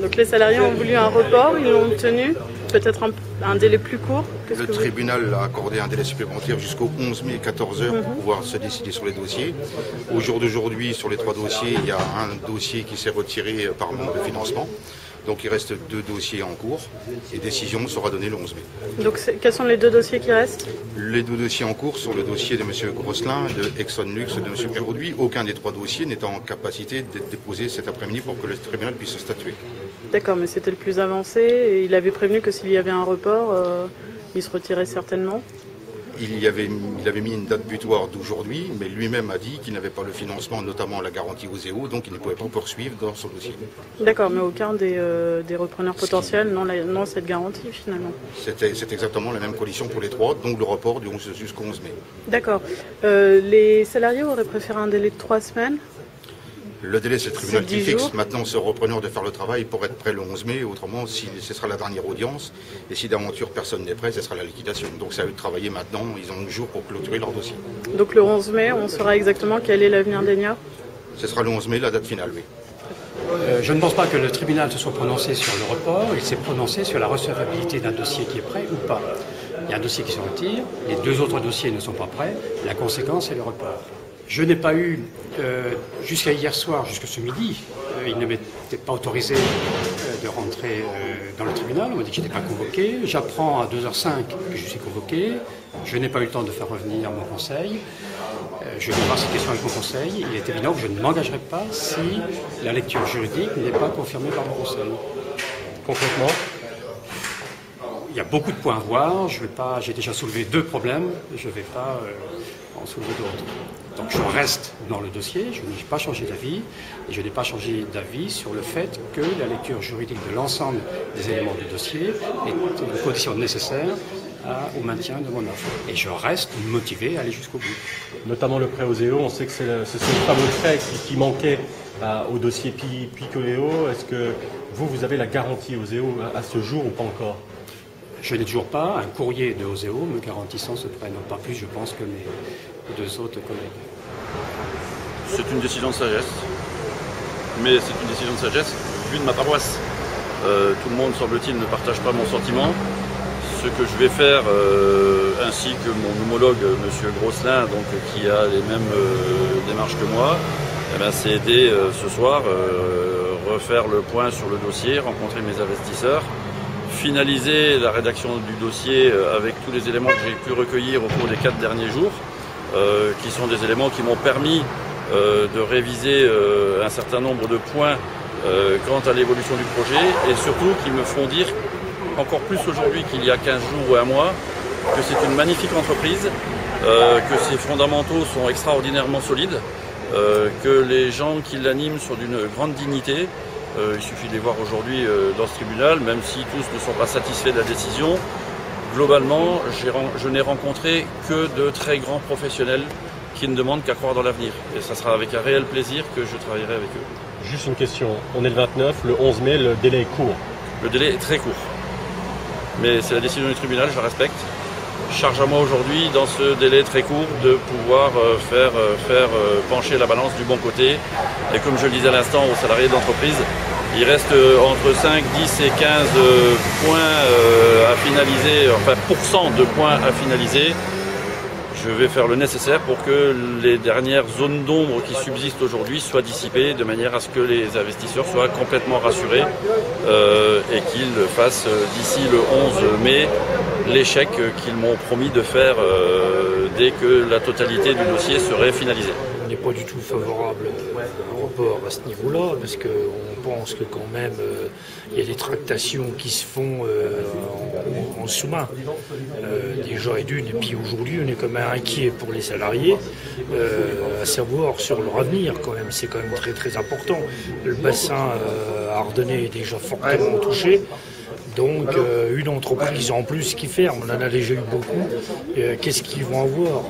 Donc les salariés ont voulu un report, ils l'ont obtenu, peut-être un délai plus court. Le tribunal a accordé un délai supplémentaire jusqu'au 11 mai 14 h pour pouvoir se décider sur les dossiers. Au jour d'aujourd'hui, sur les 3 dossiers, il y a un dossier qui s'est retiré par manque de financement. Donc il reste 2 dossiers en cours et décision sera donnée le 11 mai. Donc quels sont les 2 dossiers qui restent? Les 2 dossiers en cours sont le dossier de M. Grosselin, de Exxonlux, de M. Aujourd'hui. Aucun des 3 dossiers n'est en capacité d'être déposé cet après-midi pour que le tribunal puisse statuer. D'accord, mais c'était le plus avancé et il avait prévenu que s'il y avait un report, il se retirait certainement. Il avait mis une date butoir d'aujourd'hui, mais lui-même a dit qu'il n'avait pas le financement, notamment la garantie aux EO, donc il ne pouvait pas poursuivre dans son dossier. D'accord, mais aucun des repreneurs potentiels non cette garantie finalement. C'est exactement la même condition pour les 3, donc le report du 11 jusqu'au 11 mai. D'accord. Les salariés auraient préféré un délai de 3 semaines. Le délai, c'est le tribunal qui fixe. Jours. Maintenant, c'est au repreneur de faire le travail pour être prêt le 11 mai. Autrement, ce sera la dernière audience. Et si d'aventure personne n'est prêt, ce sera la liquidation. Donc c'est à eux de travailler maintenant. Ils ont 1 jour pour clôturer leur dossier. Donc le 11 mai, on saura exactement quel est l'avenir d'Enia? Ce sera le 11 mai, la date finale, oui. Je ne pense pas que le tribunal se soit prononcé sur le report. Il s'est prononcé sur la recevabilité d'un dossier qui est prêt ou pas. Il y a un dossier qui se retire. Les 2 autres dossiers ne sont pas prêts. La conséquence, c'est le report. Je n'ai pas eu, jusqu'à hier soir, jusqu'à ce midi, il ne m'était pas autorisé de rentrer dans le tribunal. On m'a dit que je n'étais pas convoqué. J'apprends à 2h05 que je suis convoqué. Je n'ai pas eu le temps de faire revenir mon conseil. Je vais voir cette question avec mon conseil. Il est évident que je ne m'engagerai pas si la lecture juridique n'est pas confirmée par mon conseil. Concrètement ? Il y a beaucoup de points à voir. J'ai déjà soulevé 2 problèmes. Je ne vais pas en soulever d'autres. Donc je reste dans le dossier, je n'ai pas changé d'avis, et je n'ai pas changé d'avis sur le fait que la lecture juridique de l'ensemble des éléments du dossier est une condition nécessaire au maintien de mon offre. Et je reste motivé à aller jusqu'au bout. Notamment le prêt aux EO, on sait que c'est ce fameux prêt qui manquait au dossier Pico-EO. Est-ce que vous avez la garantie aux EO à ce jour ou pas encore? Je n'ai toujours pas un courrier de OSEO me garantissant ce prêt, non pas plus, je pense, que mes 2 autres collègues. C'est une décision de sagesse, mais c'est une décision de sagesse vue de ma paroisse. Tout le monde, semble-t-il, ne partage pas mon sentiment. Ce que je vais faire, ainsi que mon homologue, M. Grosselin, donc, qui a les mêmes démarches que moi, c'est aider ce soir, refaire le point sur le dossier, rencontrer mes investisseurs, finaliser la rédaction du dossier avec tous les éléments que j'ai pu recueillir au cours des 4 derniers jours, qui sont des éléments qui m'ont permis de réviser un certain nombre de points quant à l'évolution du projet, et surtout qui me font dire encore plus aujourd'hui qu'il y a 15 jours ou 1 mois que c'est une magnifique entreprise, que ses fondamentaux sont extraordinairement solides, que les gens qui l'animent sont d'une grande dignité. Il suffit de les voir aujourd'hui dans ce tribunal, même si tous ne sont pas satisfaits de la décision. Globalement, je n'ai rencontré que de très grands professionnels qui ne demandent qu'à croire dans l'avenir. Et ça sera avec un réel plaisir que je travaillerai avec eux. Juste une question, on est le 29, le 11 mai, le délai est court. Le délai est très court. Mais c'est la décision du tribunal, je la respecte. Charge à moi aujourd'hui, dans ce délai très court, de pouvoir faire pencher la balance du bon côté. Et comme je le disais à l'instant aux salariés de l'entreprise, il reste entre 5, 10 et 15 points à finaliser, enfin pourcents de points à finaliser. Je vais faire le nécessaire pour que les dernières zones d'ombre qui subsistent aujourd'hui soient dissipées de manière à ce que les investisseurs soient complètement rassurés et qu'ils fassent d'ici le 11 mai l'échec qu'ils m'ont promis de faire dès que la totalité du dossier serait finalisée. On n'est pas du tout favorable au report à ce niveau-là, parce qu'on pense que quand même il y a des tractations qui se font en sous-main. Déjà et d'une, et puis aujourd'hui on est quand même inquiet pour les salariés, à savoir sur leur avenir quand même, c'est quand même très très important. Le bassin ardennais est déjà fortement touché. Donc une entreprise en plus qui ferme, on en a déjà eu beaucoup, qu'est-ce qu'ils vont avoir ?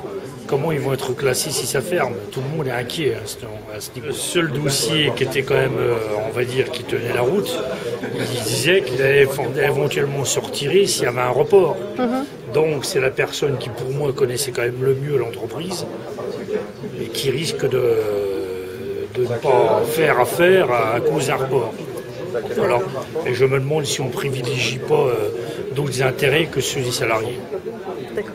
Comment ils vont être classés si ça ferme? Tout le monde est inquiet à ce niveau. Le seul dossier qui était quand même, on va dire, qui tenait la route, il disait qu'il allait éventuellement se retirer s'il y avait un report. Donc c'est la personne qui pour moi connaissait quand même le mieux l'entreprise et qui risque de ne pas faire affaire à cause d'un report. Voilà. Et je me demande si on ne privilégie pas d'autres intérêts que ceux des salariés. D'accord.